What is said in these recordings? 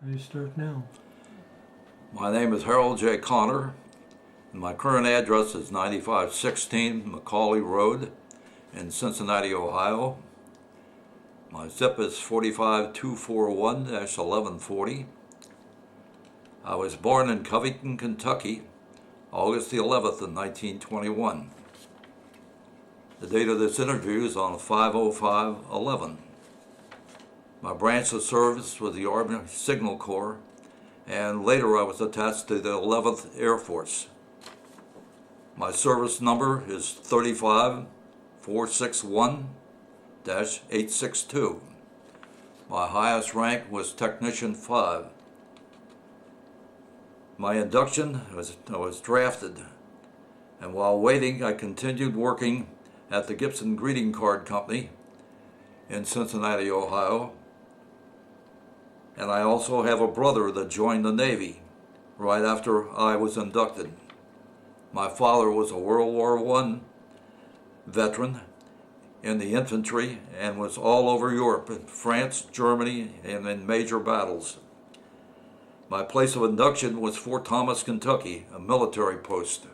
You start now. My name is Harold J. Connor, and my current address is 9516 Macaulay Road in Cincinnati, Ohio. My zip is 45241-1140. I was born in Covington, Kentucky, August the 11th of 1921. The date of this interview is on 5/05/11. My branch of service was the Army Signal Corps, and later I was attached to the 11th Air Force. My service number is 35461-862. My highest rank was Technician 5. My induction I was drafted, and while waiting, I continued working at the Gibson Greeting Card Company in Cincinnati, Ohio. And I also have a brother that joined the Navy right after I was inducted. My father was a World War I veteran in the infantry and was all over Europe, in France, Germany, and in major battles. My place of induction was Fort Thomas, Kentucky, a military post.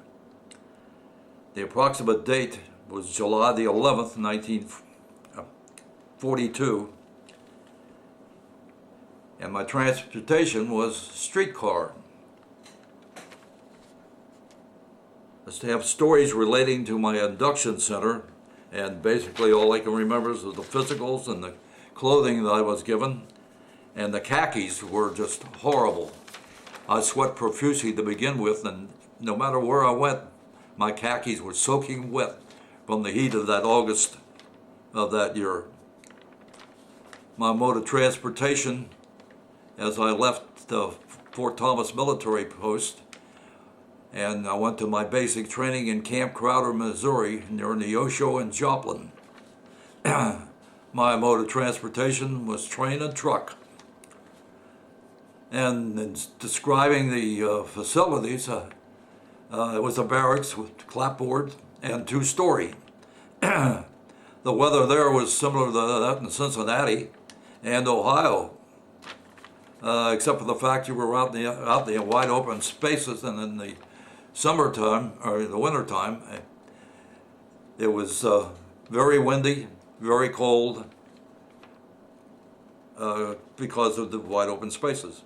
The approximate date was July the 11th, 1942, and my transportation was streetcar. I have stories relating to my induction center, and basically all I can remember is the physicals and the clothing that I was given, and the khakis were just horrible. I sweat profusely to begin with, and no matter where I went, my khakis were soaking wet from the heat of that August of that year. My mode of transportation as I left the Fort Thomas military post, and I went to my basic training in Camp Crowder, Missouri, near Neosho and Joplin. My mode of transportation was train and truck. And in describing the facilities, it was a barracks with clapboard and two-story. The weather there was similar to that in Cincinnati and Ohio. Except for the fact you were out in the wide open spaces, and in the summertime or the wintertime, it was very windy, very cold because of the wide open spaces.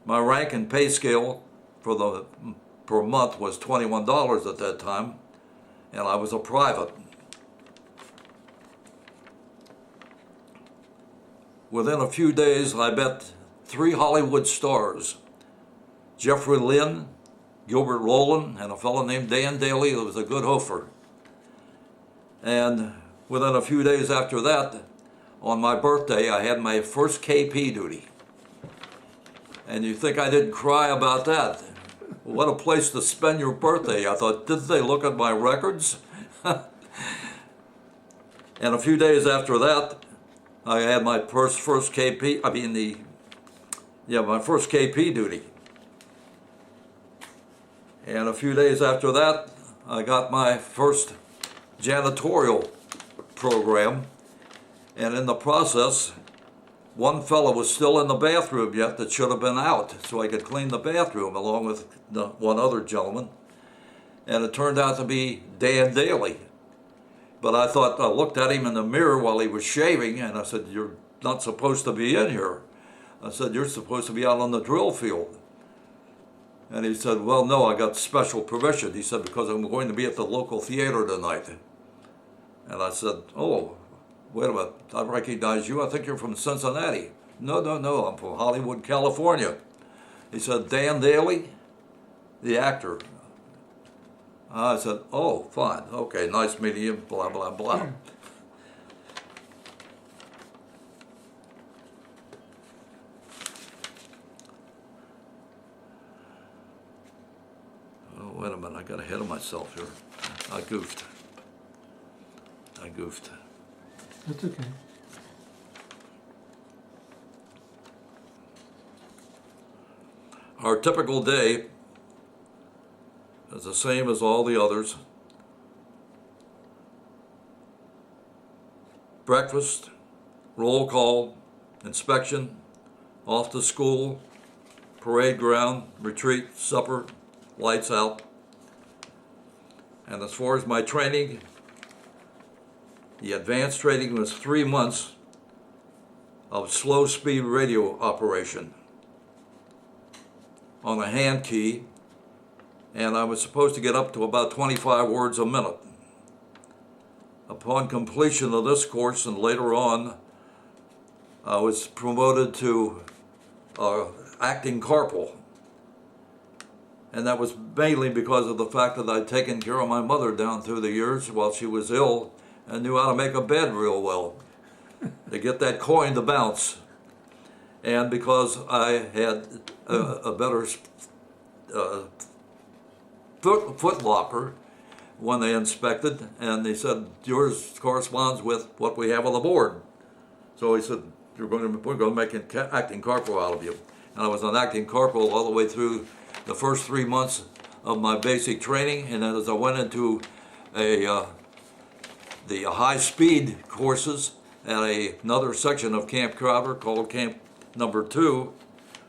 My rank and pay scale per month was $21 at that time, and I was a private. Within a few days, I met 3 Hollywood stars, Jeffrey Lynn, Gilbert Rowland, and a fellow named Dan Daly who was a good hofer. And within a few days after that, on my birthday, I had my first KP duty. And you think I didn't cry about that? What a place to spend your birthday. I thought, did they look at my records? And a few days after that, I had my first KP, my first KP duty. And a few days after that, I got my first janitorial program. And in the process, one fellow was still in the bathroom yet that should have been out, so I could clean the bathroom along with one other gentleman. And it turned out to be Dan Daly. But I looked at him in the mirror while he was shaving, and I said, "You're not supposed to be in here." I said, "You're supposed to be out on the drill field." And he said, "Well, no, I got special permission." He said, "Because I'm going to be at the local theater tonight." And I said, "Oh, wait a minute, I recognize you. I think you're from Cincinnati." No, I'm from Hollywood, California." He said, "Dan Daly, the actor." I said, "Oh, fine, okay, nice meeting you, blah, blah, blah." Oh, wait a minute, I got ahead of myself here. I goofed. That's okay. Our typical day is the same as all the others. Breakfast, roll call, inspection, off to school, parade ground, retreat, supper, lights out. And as far as my training, the advanced training was 3 months of slow speed radio operation on a hand key, and I was supposed to get up to about 25 words a minute. Upon completion of this course and later on, I was promoted to acting corporal. And that was mainly because of the fact that I'd taken care of my mother down through the years while she was ill and knew how to make a bed real well to get that coin to bounce. And because I had a better foot locker when they inspected, and they said, yours corresponds with what we have on the board. So he said, we're going to make an acting corporal out of you. And I was an acting corporal all the way through the first 3 months of my basic training, and then as I went into the high-speed courses at another section of Camp Crowder called Camp Number 2,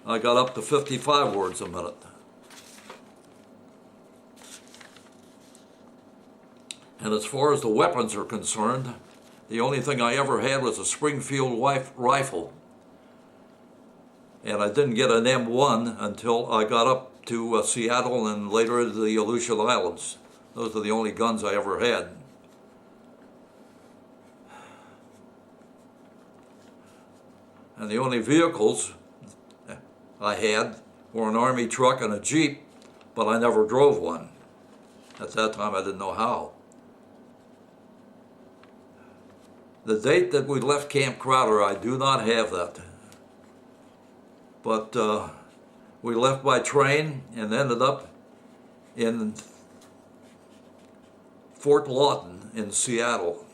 I got up to 55 words a minute. And as far as the weapons are concerned, the only thing I ever had was a Springfield rifle. And I didn't get an M1 until I got up to Seattle and later the Aleutian Islands. Those are the only guns I ever had. And the only vehicles I had were an Army truck and a Jeep, but I never drove one. At that time, I didn't know how. The date that we left Camp Crowder, I do not have that. But we left by train and ended up in Fort Lawton in Seattle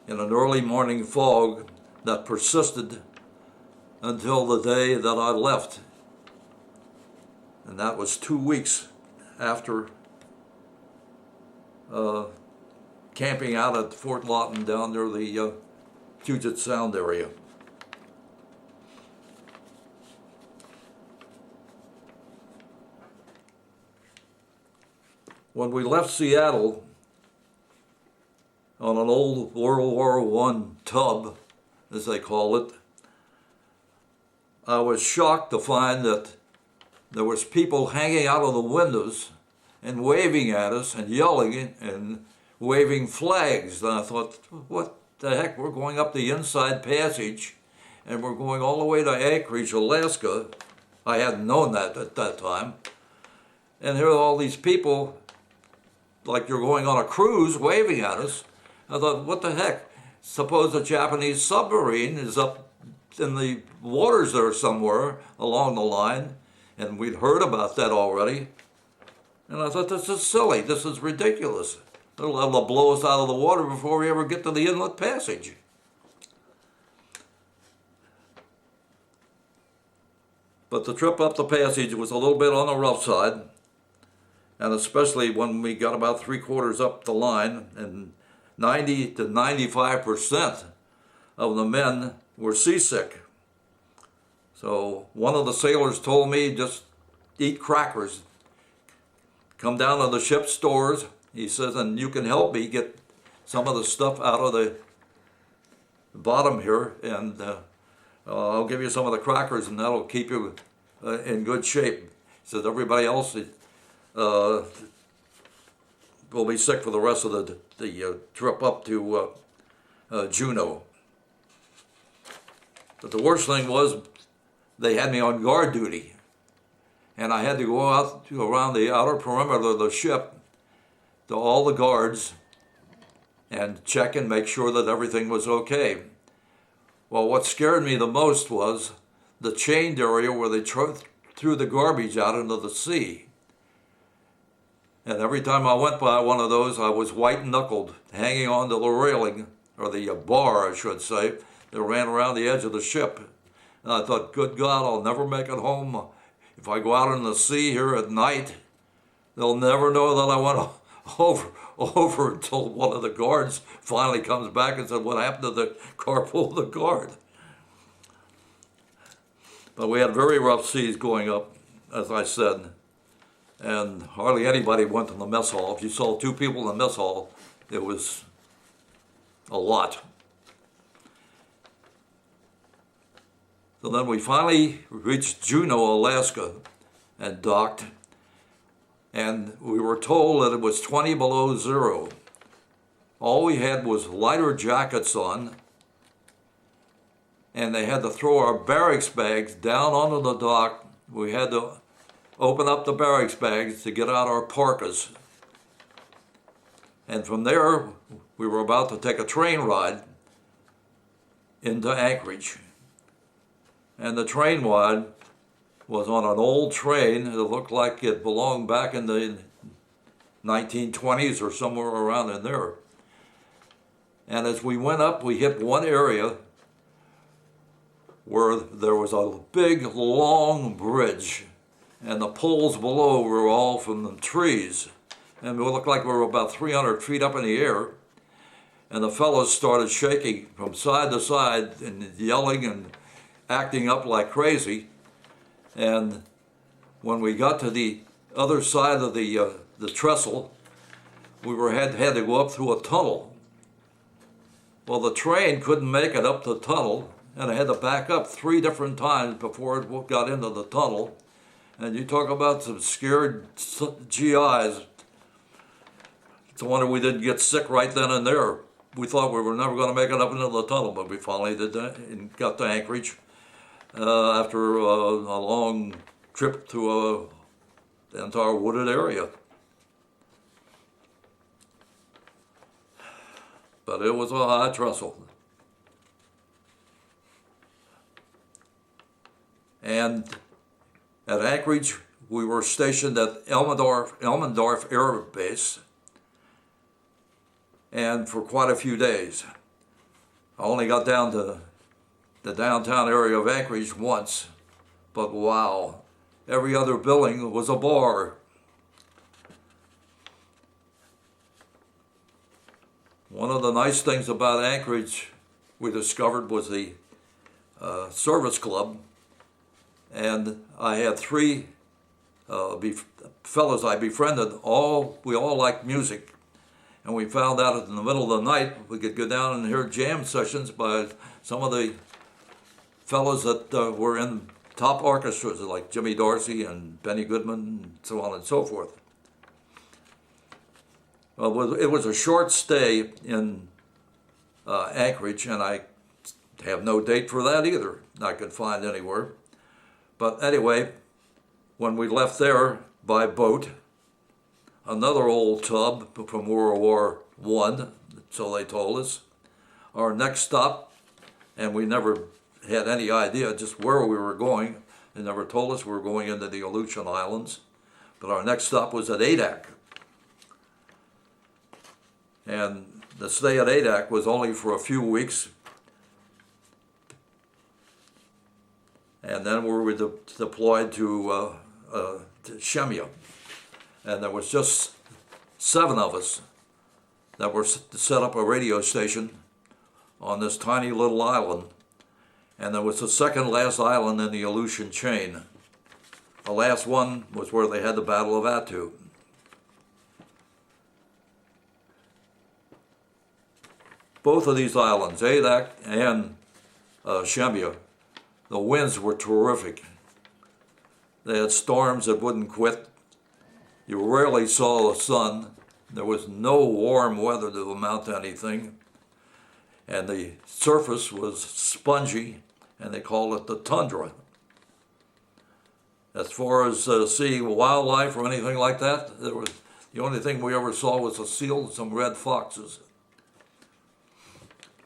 in an early morning fog that persisted until the day that I left. And that was 2 weeks after camping out at Fort Lawton down near the Puget Sound area. When we left Seattle on an old World War I tub, as they call it, I was shocked to find that there was people hanging out of the windows and waving at us and yelling and waving flags. And I thought, what the heck, we're going up the Inside Passage and we're going all the way to Anchorage, Alaska. I hadn't known that at that time. And here are all these people, like you're going on a cruise, waving at us. I thought, what the heck? Suppose a Japanese submarine is up in the waters there somewhere along the line, and we'd heard about that already. And I thought, this is silly, this is ridiculous. They're liable to blow us out of the water before we ever get to the Inlet Passage. But the trip up the passage was a little bit on the rough side, and especially when we got about 3/4 up the line, and 90 to 95% of the men were seasick. So one of the sailors told me, just eat crackers. Come down to the ship's stores, he says, and you can help me get some of the stuff out of the bottom here, and I'll give you some of the crackers, and that'll keep you in good shape. He says, everybody else will be sick for the rest of the trip up to Juneau. But the worst thing was they had me on guard duty, and I had to go out to around the outer perimeter of the ship to all the guards and check and make sure that everything was okay. Well, what scared me the most was the chained area where they threw the garbage out into the sea. And every time I went by one of those, I was white-knuckled, hanging onto the railing, or the bar, I should say, that ran around the edge of the ship. And I thought, good God, I'll never make it home. If I go out in the sea here at night, they'll never know that I went over until one of the guards finally comes back and said, what happened to the corporal of the guard? But we had very rough seas going up, as I said, and hardly anybody went to the mess hall. If you saw 2 people in the mess hall, it was a lot. So then we finally reached Juneau, Alaska, and docked, and we were told that it was 20 below zero. All we had was lighter jackets on, and they had to throw our barracks bags down onto the dock. We had to open up the barracks bags to get out our parkas. And from there, we were about to take a train ride into Anchorage. And the train ride was on an old train. It looked like it belonged back in the 1920s or somewhere around in there. And as we went up, we hit one area where there was a big, long bridge, and the poles below were all from the trees. And it looked like we were about 300 feet up in the air. And the fellows started shaking from side to side and yelling and acting up like crazy. And when we got to the other side of the trestle, we had to go up through a tunnel. Well, the train couldn't make it up the tunnel, and I had to back up 3 different times before it got into the tunnel. And you talk about some scared GIs. It's a wonder we didn't get sick right then and there. We thought we were never going to make it up into the tunnel, but we finally did that and got to Anchorage after a long trip through the entire wooded area. But it was a high trestle. And at Anchorage, we were stationed at Elmendorf Air Base, and for quite a few days. I only got down to the downtown area of Anchorage once, but wow, every other building was a bar. One of the nice things about Anchorage we discovered was the service club, and I had 3 fellows I befriended. We all liked music, and we found out in the middle of the night we could go down and hear jam sessions by some of the fellows that were in top orchestras like Jimmy Dorsey and Benny Goodman and so on and so forth. Well, it was a short stay in Anchorage, and I have no date for that either. I could find anywhere. But anyway, when we left there by boat, another old tub from World War I, so they told us, our next stop, and we never had any idea just where we were going. They never told us we were going into the Aleutian Islands, but our next stop was at Asiatic. And the stay at Asiatic was only for a few weeks. And then we were deployed to Shemya. And there was just 7 of us that were to set up a radio station on this tiny little island. And there was the second last island in the Aleutian chain. The last one was where they had the Battle of Attu. Both of these islands, Asiatic and Shemya, the winds were terrific. They had storms that wouldn't quit. You rarely saw the sun. There was no warm weather to amount to anything. And the surface was spongy, and they called it the tundra. As far as seeing wildlife or anything like that, the only thing we ever saw was a seal and some red foxes.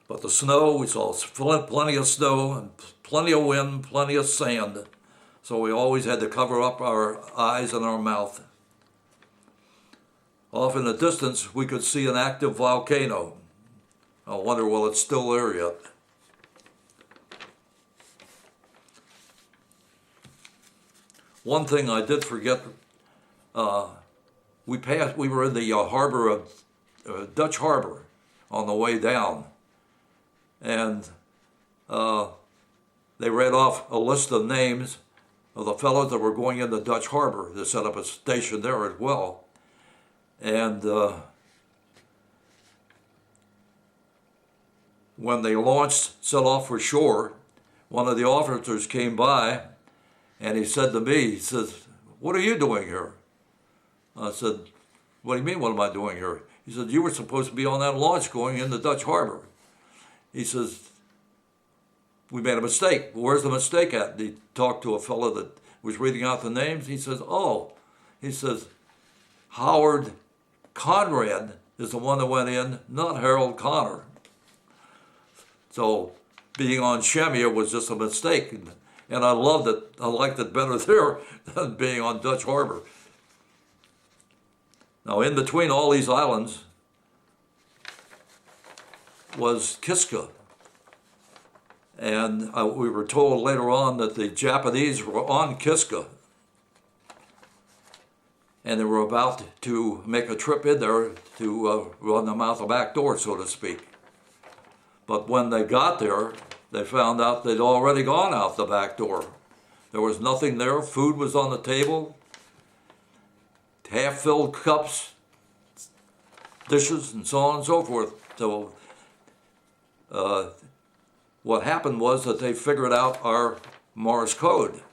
But the snow, we saw plenty of snow and plenty of wind, plenty of sand. So we always had to cover up our eyes and our mouth. Off in the distance, we could see an active volcano. I wonder, well, it's still there yet. One thing I did forget, we were in the harbor of Dutch Harbor on the way down. And they read off a list of names of the fellows that were going into Dutch Harbor to set up a station there as well. And when they launched, set off for shore, one of the officers came by and he said to me, he says, "What are you doing here?" I said, "What do you mean, what am I doing here?" He said, "You were supposed to be on that launch going into Dutch Harbor." He says, "We made a mistake." "Where's the mistake at?" And he talked to a fellow that was reading out the names. He says, "Oh," he says, "Howard Conrad is the one that went in, not Harold Connor." So being on Shemya was just a mistake. And I loved it. I liked it better there than being on Dutch Harbor. Now, in between all these islands was Kiska. And we were told later on that the Japanese were on Kiska. And they were about to make a trip in there to run them out the back door, so to speak. But when they got there, they found out they'd already gone out the back door. There was nothing there. Food was on the table, half-filled cups, dishes, and so on and so forth. So what happened was that they figured out our Morse code.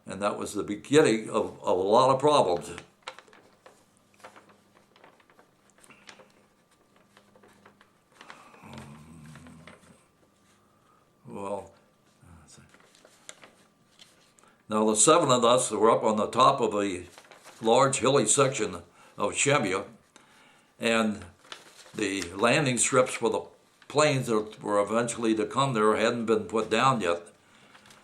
And that was the beginning of a lot of problems. Well, now the seven of us were up on the top of a large hilly section of Shemya, and the landing strips for the planes that were eventually to come there hadn't been put down yet.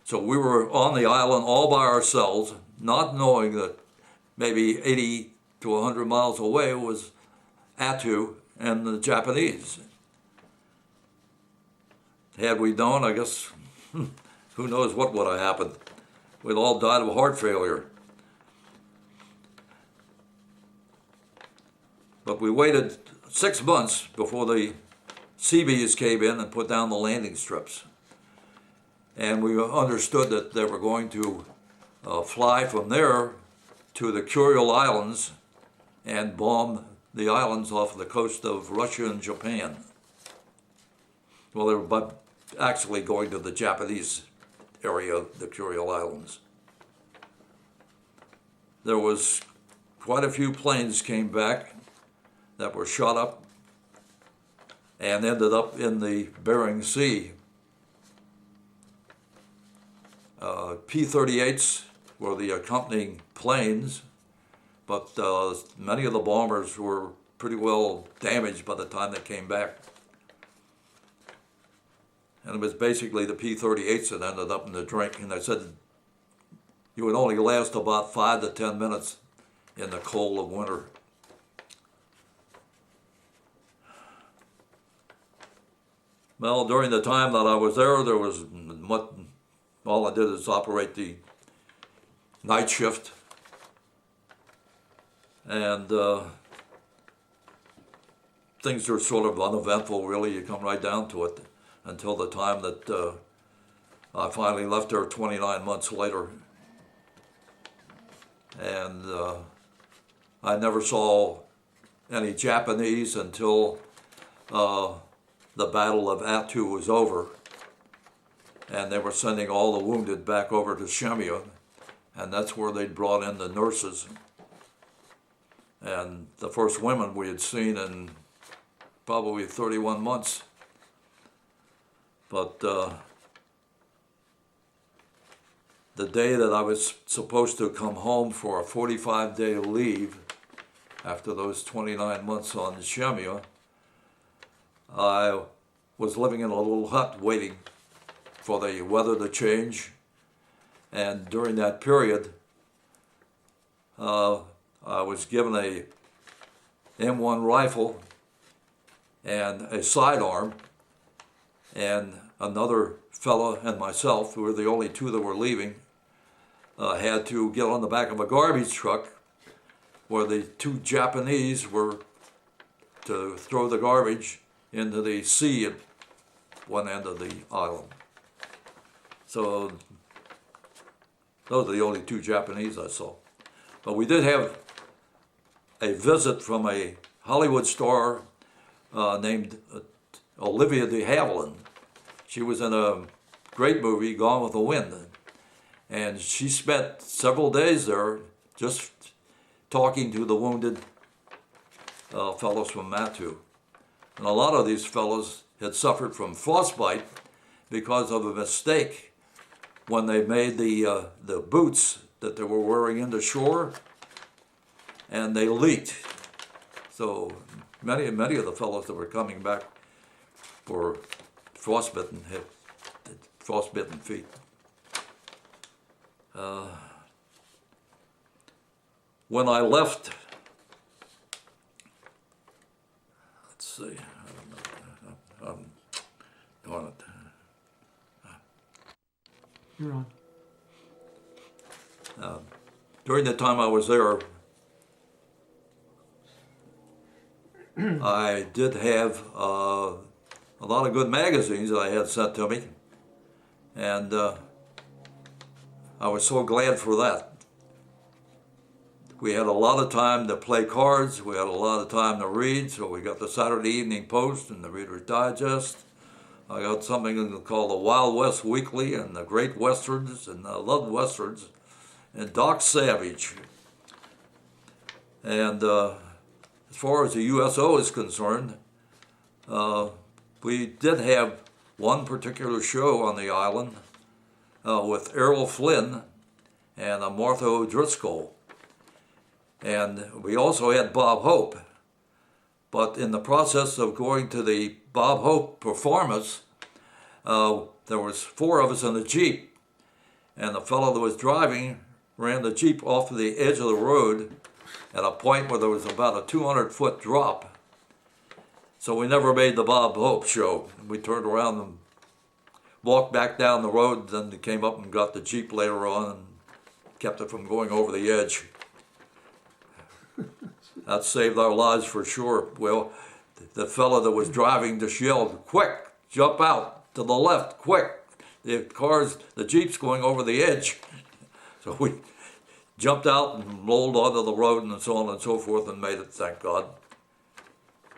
So we were on the island all by ourselves, not knowing that maybe 80 to 100 miles away was Attu and the Japanese. Had we known, I guess, who knows what would have happened. We'd all died of heart failure. But we waited 6 months before the Seabees came in and put down the landing strips. And we understood that they were going to fly from there to the Kuril Islands and bomb the islands off the coast of Russia and Japan. Well, they were actually going to the Japanese area, the Kuril Islands. There was quite a few planes came back that were shot up and ended up in the Bering Sea. P-38s were the accompanying planes, but many of the bombers were pretty well damaged by the time they came back. And it was basically the P-38s that ended up in the drink. And they said you would only last about 5 to 10 minutes in the cold of winter. Well, during the time that I was there was all I did is operate the night shift. And things are sort of uneventful, really. You come right down to it, until the time that I finally left there 29 months later. And I never saw any Japanese until the Battle of Attu was over. And they were sending all the wounded back over to Shemya, and that's where they'd brought in the nurses. And the first women we had seen in probably 31 months. But the day that I was supposed to come home for a 45-day leave after those 29 months on Shemya, I was living in a little hut waiting for the weather to change. And during that period, I was given a M1 rifle and a sidearm, and another fellow and myself, who were the only two that were leaving, had to get on the back of a garbage truck where the two Japanese were to throw the garbage into the sea at one end of the island. So those are the only two Japanese I saw. But we did have a visit from a Hollywood star named Olivia de Havilland. She was in a great movie, Gone with the Wind. And she spent several days there just talking to the wounded fellows from Mattu. And a lot of these fellows had suffered from frostbite because of a mistake when they made the boots that they were wearing into shore, and they leaked. So many of the fellows that were coming back were frostbitten, had frostbitten feet. When I left, let's see, darn it. You're on. During the time I was there, I did have a lot of good magazines that I had sent to me, and I was so glad for that. We had a lot of time to play cards, we had a lot of time to read, so we got the Saturday Evening Post and the Reader's Digest. I got something called the Wild West Weekly and the Great Westerns, and I loved Westerns, and Doc Savage. And as far as the USO is concerned, we did have one particular show on the island with Errol Flynn and Martha O'Driscoll. And we also had Bob Hope. But in the process of going to the Bob Hope performance, there was four of us in the Jeep, and the fellow that was driving ran the Jeep off of the edge of the road at a point where there was about a 200-foot drop. So we never made the Bob Hope show. We turned around and walked back down the road, then came up and got the Jeep later on and kept it from going over the edge. That saved our lives for sure. Well, the fellow that was driving just yelled, "Quick, jump out to the left, quick. The Jeep's going over the edge." So we jumped out and rolled onto the road and so on and so forth and made it, thank God.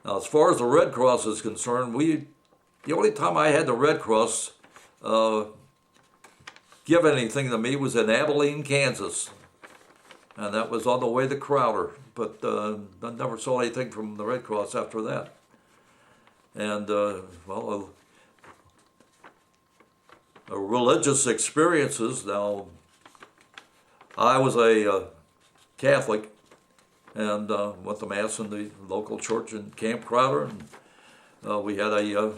Now, as far as the Red Cross is concerned, the only time I had the Red Cross give anything to me was in Abilene, Kansas. And that was on the way to Crowder. But I never saw anything from the Red Cross after that. And, religious experiences. Now, I was a Catholic and went to Mass in the local church in Camp Crowder. And we had a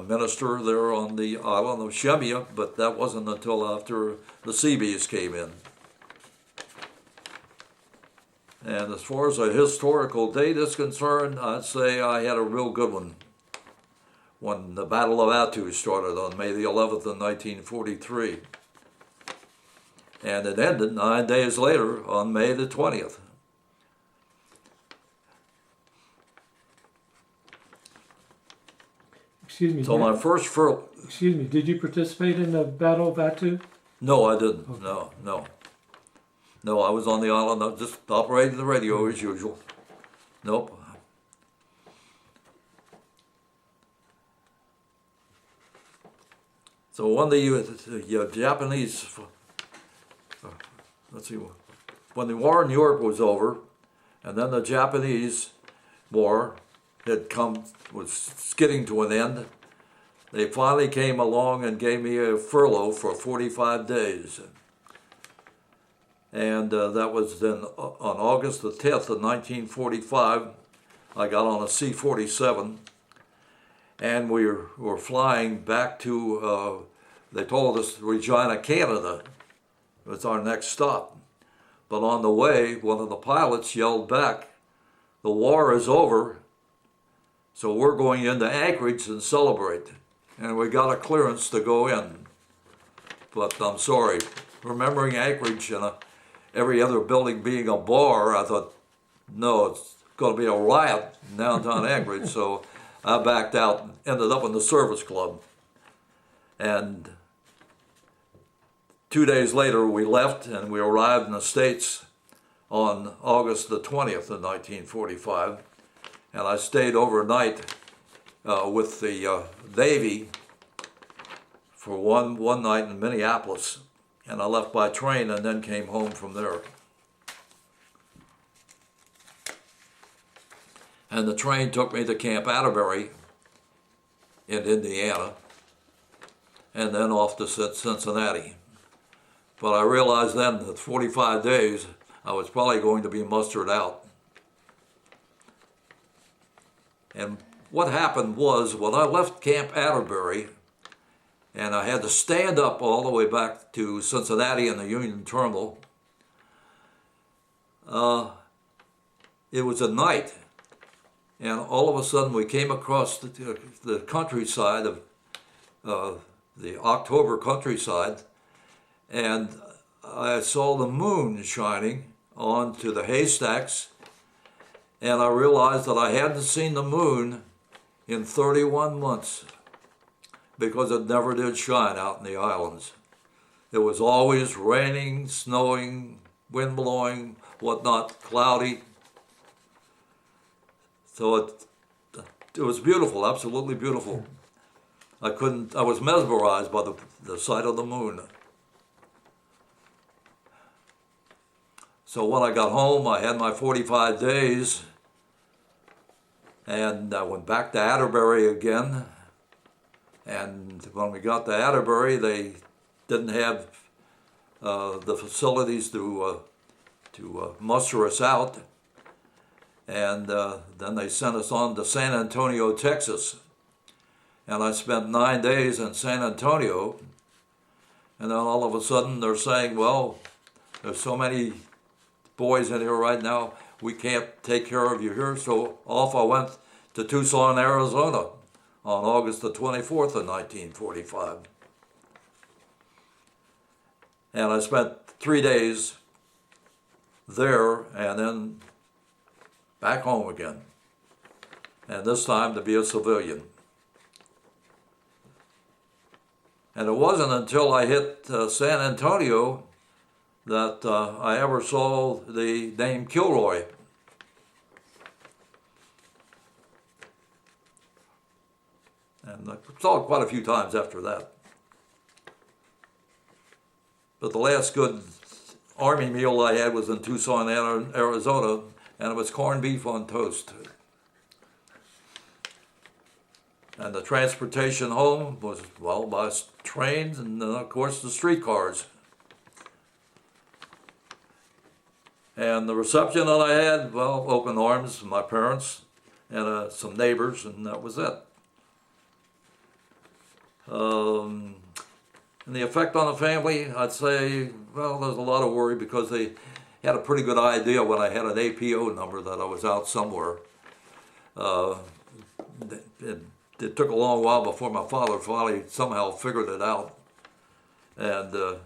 minister there on the island of Shemya, but that wasn't until after the Seabees came in. And as far as a historical date is concerned, I'd say I had a real good one when the Battle of Attu started on May the 11th in 1943. And it ended 9 days later on May the 20th. Excuse me. So my first Excuse me, did you participate in the Battle of Attu? No, I didn't. Okay. No, I was on the island. I just operated the radio as usual. Nope. So when the Japanese, when the war in Europe was over, and then the Japanese war was getting to an end, they finally came along and gave me a furlough for 45 days. And that was then on August the 10th of 1945. I got on a C-47, and we were flying back to, they told us, Regina, Canada. It was our next stop. But on the way, one of the pilots yelled back, "The war is over, so we're going into Anchorage and celebrate." And we got a clearance to go in. But I'm sorry, remembering Anchorage and every other building being a bar, I thought, no, it's going to be a riot in downtown Anchorage. So I backed out and ended up in the service club. And 2 days later, we left and we arrived in the States on August the 20th of 1945. And I stayed overnight with the Navy for one night in Minneapolis. And I left by train and then came home from there. And the train took me to Camp Atterbury in Indiana, and then off to Cincinnati. But I realized then that 45 days, I was probably going to be mustered out. And what happened was, when I left Camp Atterbury, and I had to stand up all the way back to Cincinnati in the Union Terminal, it was at night. And all of a sudden, we came across the countryside of the October countryside, and I saw the moon shining onto the haystacks, and I realized that I hadn't seen the moon in 31 months because it never did shine out in the islands. It was always raining, snowing, wind blowing, whatnot, cloudy. So it was beautiful, absolutely beautiful. I was mesmerized by the sight of the moon. So when I got home, I had my 45 days, and I went back to Atterbury again. And when we got to Atterbury, they didn't have the facilities to muster us out. And then they sent us on to San Antonio, Texas. And I spent 9 days in San Antonio. And then all of a sudden they're saying, well, there's so many boys in here right now, we can't take care of you here. So off I went to Tucson, Arizona on August the 24th of 1945. And I spent 3 days there and then back home again, and this time to be a civilian. And it wasn't until I hit San Antonio that I ever saw the name Kilroy. And I saw it quite a few times after that. But the last good Army meal I had was in Tucson, Arizona, and it was corned beef on toast. And the transportation home was, well, by trains and, of course, the streetcars. And the reception that I had, well, open arms from my parents and some neighbors, and that was it. And the effect on the family, I'd say, well, there's a lot of worry because they had a pretty good idea when I had an APO number that I was out somewhere. It took a long while before my father finally somehow figured it out. And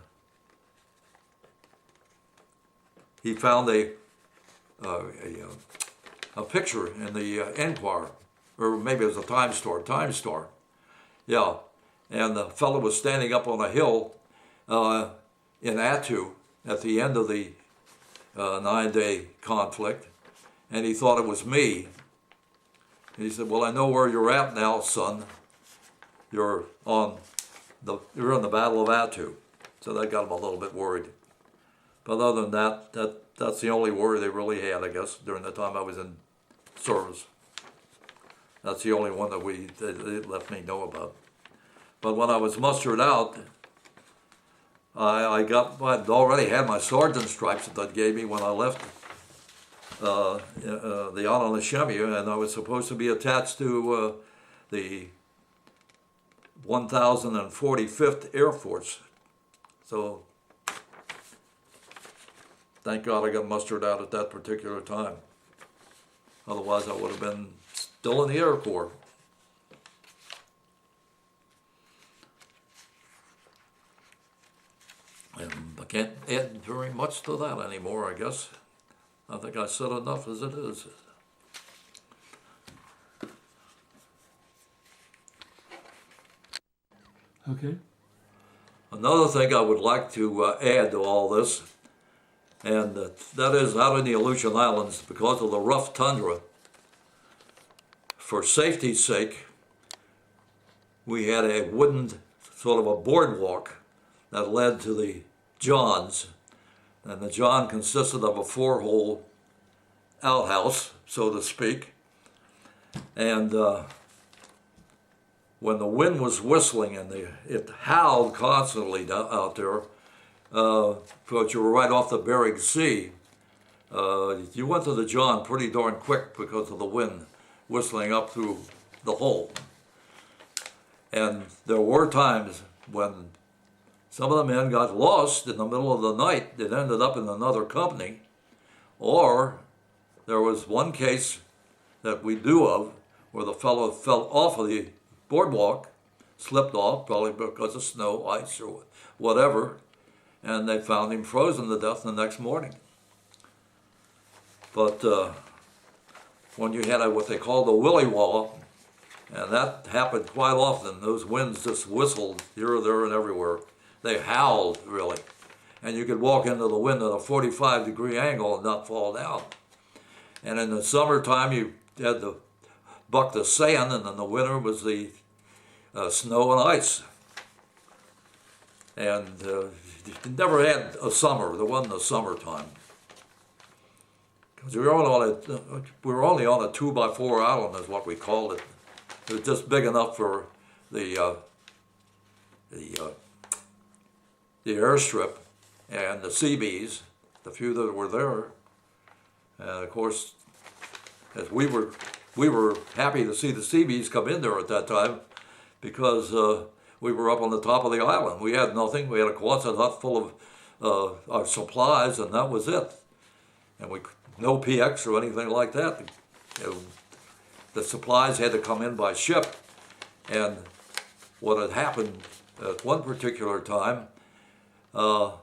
he found a picture in the Enquirer, or maybe it was a Times Star. Yeah. And the fellow was standing up on a hill in Attu at the end of the 9-day conflict, and he thought it was me. And he said, well, I know where you're at now, son. You're in the Battle of Attu. So that got him a little bit worried. But other than that's the only worry they really had, I guess, during the time I was in service. That's the only one that they let me know about. But when I was mustered out, I'd already had my sergeant stripes that they gave me when I left the Aleutians, and I was supposed to be attached to the 1045th Air Force. So thank God I got mustered out at that particular time. Otherwise I would have been still in the Air Corps. And I can't add very much to that anymore, I guess. I think I said enough as it is. Okay. Another thing I would like to add to all this, and that is out in the Aleutian Islands, because of the rough tundra, for safety's sake, we had a wooden sort of a boardwalk that led to the johns. And the john consisted of a 4-hole outhouse, so to speak. And when the wind was whistling and it howled constantly out there, because you were right off the Bering Sea, you went to the john pretty darn quick because of the wind whistling up through the hole. And there were times when some of the men got lost in the middle of the night. It ended up in another company. Or there was one case that we knew of where the fellow fell off of the boardwalk, slipped off, probably because of snow, ice, or whatever, and they found him frozen to death the next morning. But when you had what they call the willy wall, and that happened quite often, those winds just whistled here, there, and everywhere. They howled, really. And you could walk into the wind at a 45-degree angle and not fall down. And in the summertime, you had to buck the sand, and in the winter was the snow and ice. And you never had a summer. There wasn't a summertime. Because we were only on a 2x4 island, is what we called it. It was just big enough for the airstrip and the Seabees, the few that were there. And of course, as we were happy to see the Seabees come in there at that time, because we were up on the top of the island. We had nothing. We had a Quonset hut full of our supplies, and that was it. And no PX or anything like that. The supplies had to come in by ship. And what had happened at one particular time, an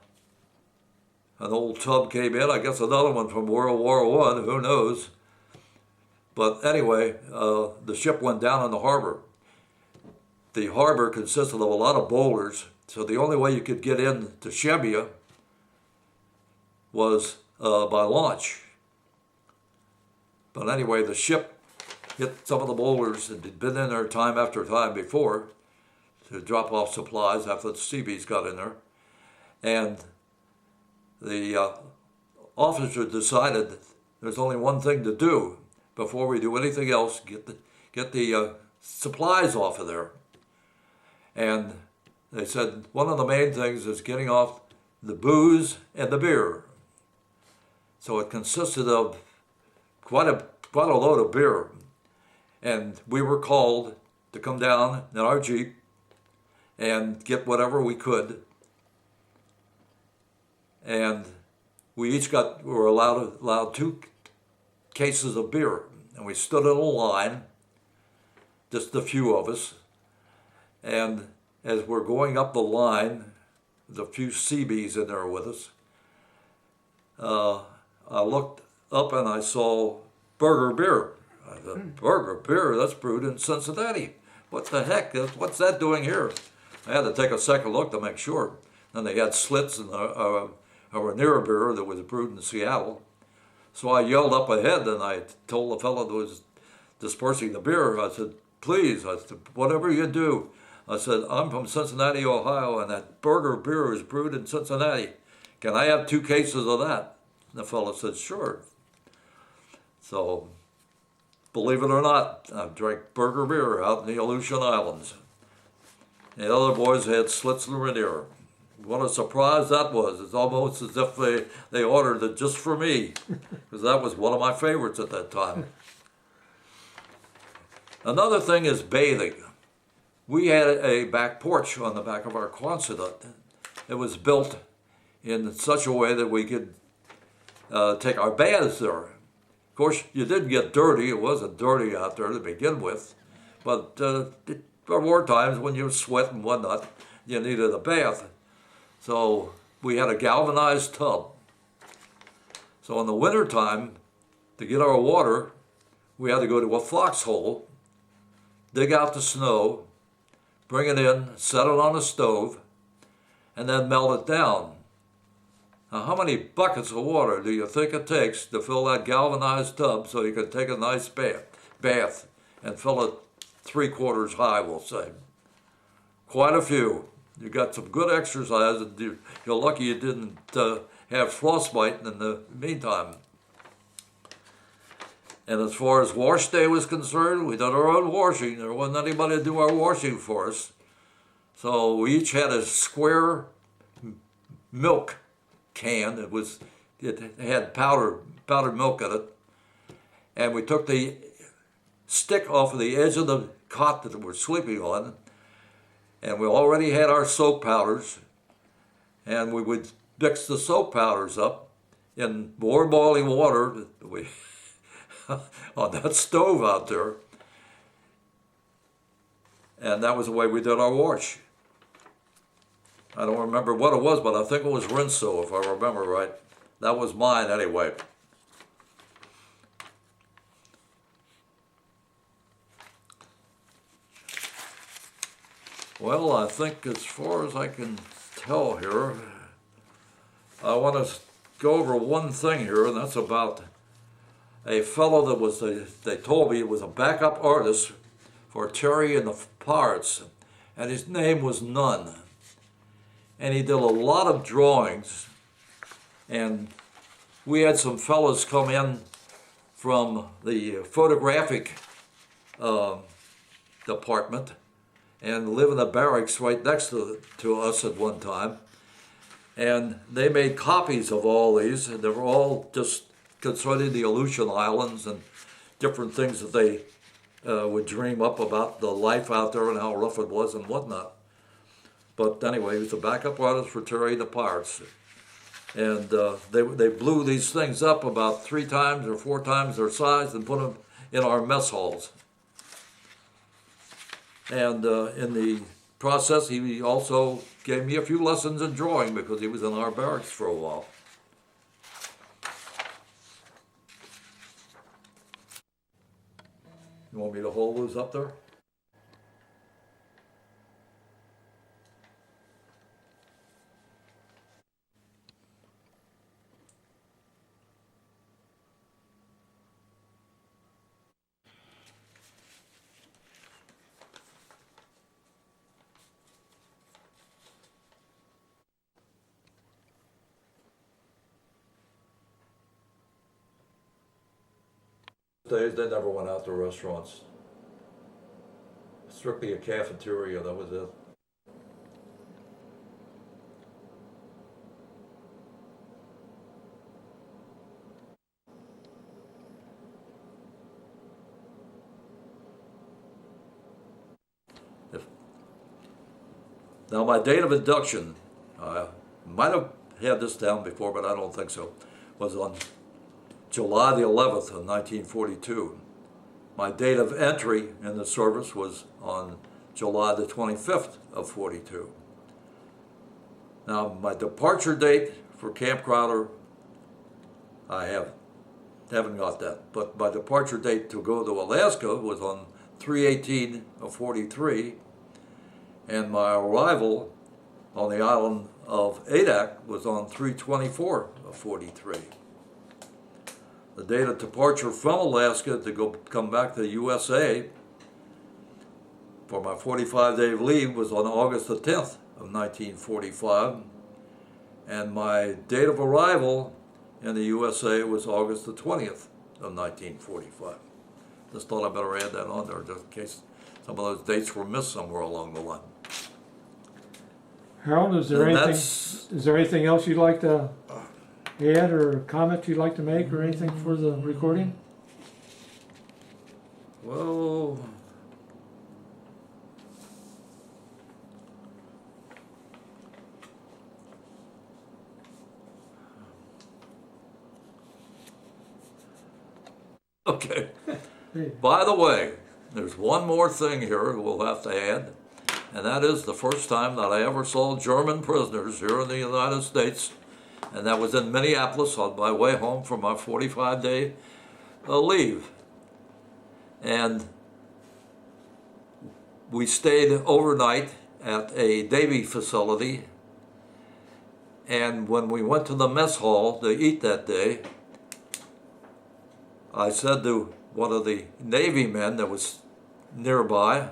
old tub came in, I guess another one from World War I, who knows. But anyway, the ship went down in the harbor. The harbor consisted of a lot of boulders, so the only way you could get in to Shebia was by launch. But anyway, the ship hit some of the boulders and had been in there time after time before to drop off supplies after the Seabees got in there. And the officer decided that there's only one thing to do before we do anything else, get the supplies off of there. And they said one of the main things is getting off the booze and the beer. So it consisted of quite a load of beer. And we were called to come down in our Jeep and get whatever we could. And we each were allowed 2 cases of beer. And we stood in a line, just a few of us. And as we're going up the line, there's a few Seabees in there with us. I looked up and I saw Burger Beer. I thought, Burger Beer, that's brewed in Cincinnati. What the heck? What's that doing here? I had to take a second look to make sure. Then they had Slits and a Rainier beer that was brewed in Seattle. So I yelled up ahead and I told the fellow that was dispersing the beer, I said, please, whatever you do. I said, I'm from Cincinnati, Ohio, and that Burger Beer is brewed in Cincinnati. Can I have 2 cases of that? And the fellow said, sure. So, believe it or not, I drank Burger Beer out in the Aleutian Islands. The other boys had Slits and Rainier. What a surprise that was. It's almost as if they ordered it just for me, because that was one of my favorites at that time. Another thing is bathing. We had a back porch on the back of our Quonset hut. It was built in such a way that we could take our baths there. Of course, you didn't get dirty. It wasn't dirty out there to begin with. But there were times when you sweat and whatnot, you needed a bath. So we had a galvanized tub. So in the wintertime, to get our water, we had to go to a foxhole, dig out the snow, bring it in, set it on a stove, and then melt it down. Now, how many buckets of water do you think it takes to fill that galvanized tub so you can take a nice bath and fill it 3/4 high, we'll say? Quite a few. You got some good exercise, and you're lucky you didn't have frostbite in the meantime. And as far as wash day was concerned, we did our own washing. There wasn't anybody to do our washing for us. So we each had a square milk can. It had powdered milk in it. And we took the stick off of the edge of the cot that we're sleeping on, and we already had our soap powders, and we would mix the soap powders up in more boiling water on that stove out there, and that was the way we did our wash. I don't remember what it was, but I think it was Rinso, if I remember right. That was mine anyway. Well, I think as far as I can tell here, I want to go over one thing here, and that's about a fellow that was, they told me, was a backup artist for Terry and the Pirates, and his name was Nunn. And he did a lot of drawings, and we had some fellows come in from the photographic department and live in the barracks right next to us at one time. And they made copies of all these, and they were all just concerning the Aleutian Islands and different things that they would dream up about the life out there and how rough it was and whatnot. But anyway, he was a backup artist for Terry the Pirates. And they blew these things up about 3 times or 4 times their size and put them in our mess halls. And in the process, he also gave me a few lessons in drawing because he was in our barracks for a while. You want me to hold those up there? Days they never went out to restaurants. Strictly a cafeteria, that was it. Now my date of induction, I might have had this down before, but I don't think so, was on July the 11th of 1942. My date of entry in the service was on July the 25th of 42. Now my departure date for Camp Crowder, I haven't got that, but my departure date to go to Alaska was on 3/18 of 43, and my arrival on the island of Asiatic was on 3/24 of 43. The date of departure from Alaska to come back to the USA for my 45-day leave was on August the 10th of 1945, and my date of arrival in the USA was August the 20th of 1945. Just thought I better add that on there just in case some of those dates were missed somewhere along the line. Harold, is there anything else you'd like to add or a comment you'd like to make or anything for the recording? Well, okay. By the way, there's one more thing here we'll have to add, and that is the first time that I ever saw German prisoners here in the United States, and that was in Minneapolis on my way home from my 45-day leave. And we stayed overnight at a Navy facility And when we went to the mess hall to eat that day, I said to one of the Navy men that was nearby,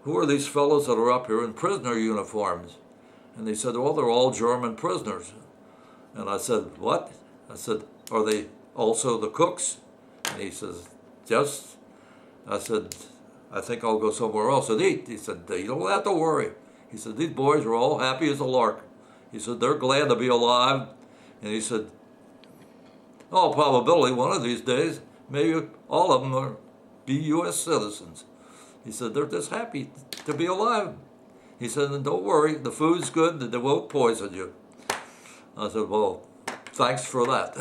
"Who are these fellows that are up here in prisoner uniforms?" And they said, "Well, they're all German prisoners." And I said, "What?" I said, "Are they also the cooks?" And he says, "Yes." I said, "I think I'll go somewhere else and eat." He said, "You don't have to worry." He said, "These boys are all happy as a lark." He said, "They're glad to be alive." And he said, "All probability, one of these days, maybe all of them will be U.S. citizens." He said, "They're just happy to be alive." He said, "And don't worry, the food's good, and they won't poison you." I said, "Well, thanks for that."